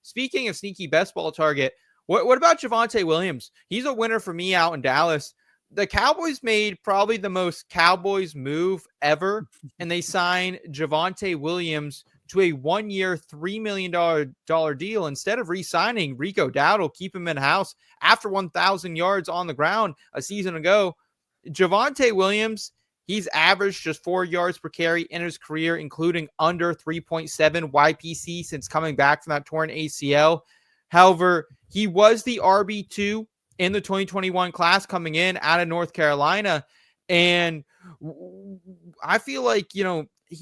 speaking of sneaky best ball target, what about Javonte Williams? He's a winner for me out in Dallas. The Cowboys made probably the most Cowboys move ever, and they signed Javonte Williams to a 1-year, $3 million deal instead of re-signing Rico Dowdle, keep him in-house after 1,000 yards on the ground a season ago. Javonte Williams, he's averaged just 4 yards per carry in his career, including under 3.7 YPC since coming back from that torn ACL. However, he was the RB2 in the 2021 class coming in out of North Carolina. And I feel like,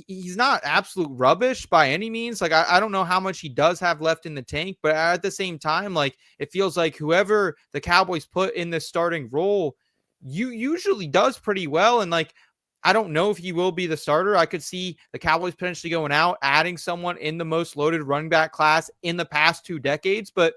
he's not absolute rubbish by any means. Like, I don't know how much he does have left in the tank, but at the same time, like, it feels like whoever the Cowboys put in this starting role, usually does pretty well. And like, I don't know if he will be the starter. I could see the Cowboys potentially going out, adding someone in the most loaded running back class in the past 2 decades. But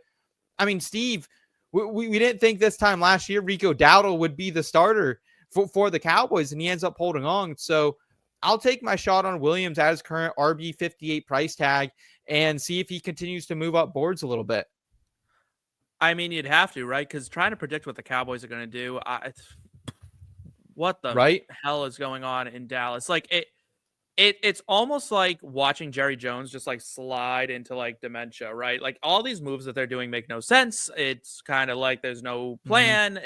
I mean, Steve, we didn't think this time last year Rico Dowdle would be the starter for the Cowboys, and he ends up holding on. So I'll take my shot on Williams at his current RB58 price tag and see if he continues to move up boards a little bit. I mean, you'd have to, right? Because trying to predict what the Cowboys are going to do, what the hell is going on in Dallas? Like, it's almost like watching Jerry Jones just like slide into like dementia, right? Like, all these moves that they're doing make no sense. It's kind of like there's no plan.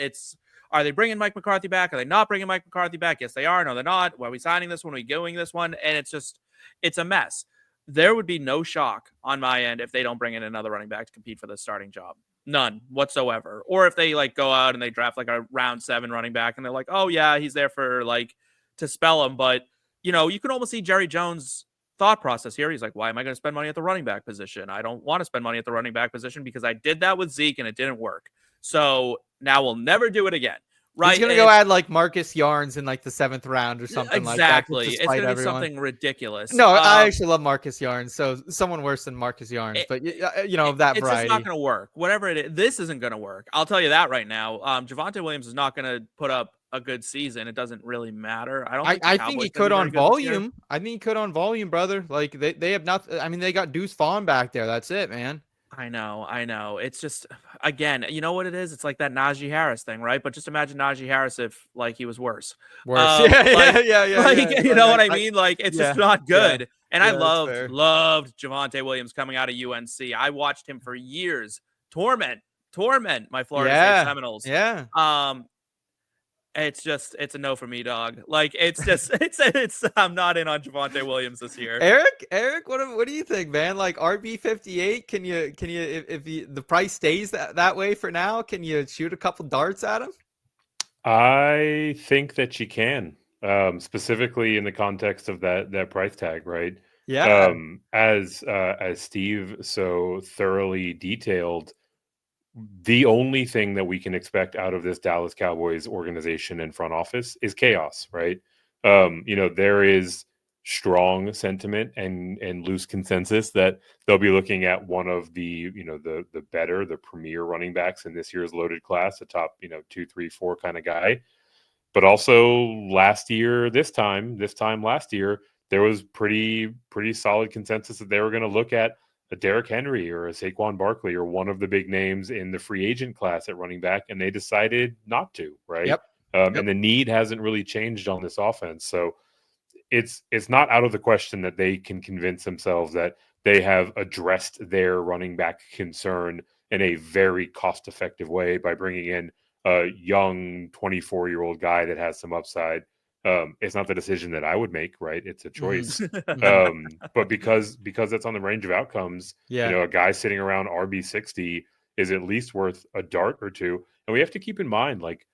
Are they bringing Mike McCarthy back? Are they not bringing Mike McCarthy back? Yes, they are. No, they're not. Are we signing this one? Are we going this one? And it's a mess. There would be no shock on my end if they don't bring in another running back to compete for the starting job. None whatsoever. Or if they like go out and they draft like a round 7 running back and they're like, oh yeah, he's there for like to spell him. But you can almost see Jerry Jones' thought process here. He's like, why am I going to spend money at the running back position? I don't want to spend money at the running back position because I did that with Zeke and it didn't work. So now we'll never do it again. Right. He's going to go add like Marcus Yarns in like the 7th round or something like that. Exactly. It's going to be something ridiculous. No, I actually love Marcus Yarns. So someone worse than Marcus Yarns, but that variety. It's just not going to work. Whatever it is, this isn't going to work. I'll tell you that right now. Javonte Williams is not going to put up a good season. It doesn't really matter. I think he could on volume. I think he could on volume, brother. Like they have nothing. I mean, they got Deuce Vaughn back there. That's it, man. I know. It's just, again, you know what it is? It's like that Najee Harris thing, right? But just imagine Najee Harris if like he was worse. Yeah. You know what I mean? Like, it's just not good. Yeah. And I loved Javonte Williams coming out of UNC. I watched him for years torment my Florida State Seminoles. Yeah. It's a no for me, dog. Like, it's I'm not in on Javonte Williams this year. Eric, what do you think, man? Like, RB58, can you if the price stays that way for now, can you shoot a couple darts at him? I think that you can, specifically in the context of that price tag, right? Yeah. As Steve so thoroughly detailed, the only thing that we can expect out of this Dallas Cowboys organization and front office is chaos, right? There is strong sentiment and loose consensus that they'll be looking at one of the premier running backs in this year's loaded class, a top, 2, 3, 4 kind of guy. But also this time last year, there was pretty solid consensus that they were going to look at a Derrick Henry or a Saquon Barkley or one of the big names in the free agent class at running back, and they decided not to, right? Yep. And the need hasn't really changed on this offense. So it's not out of the question that they can convince themselves that they have addressed their running back concern in a very cost-effective way by bringing in a young 24-year-old guy that has some upside. It's not the decision that I would make, right? It's a choice. But because that's on the range of outcomes, a guy sitting around RB60 is at least worth a dart or two. And we have to keep in mind, like,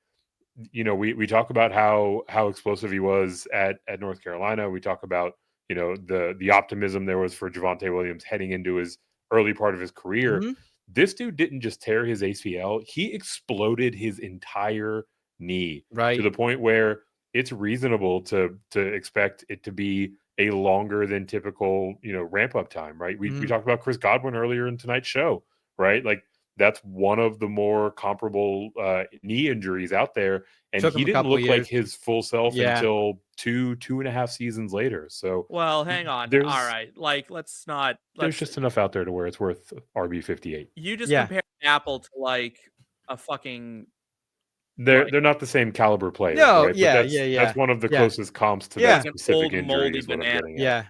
we talk about how explosive he was at North Carolina. We talk about, the optimism there was for Javonte Williams heading into his early part of his career. Mm-hmm. This dude didn't just tear his ACL. He exploded his entire knee, right, to the point where it's reasonable to expect it to be a longer than typical, ramp up time, right? We talked about Chris Godwin earlier in tonight's show, right? Like, that's one of the more comparable knee injuries out there. And he didn't look like his full self until 2.5 seasons later. So, well, hang on. All right. Like, there's just enough out there to where it's worth RB58. You just compare Apple to like a fucking. They're not the same caliber players. No, right? That's one of the closest comps to that specific old injury. moldy Is what banana. I'm getting at.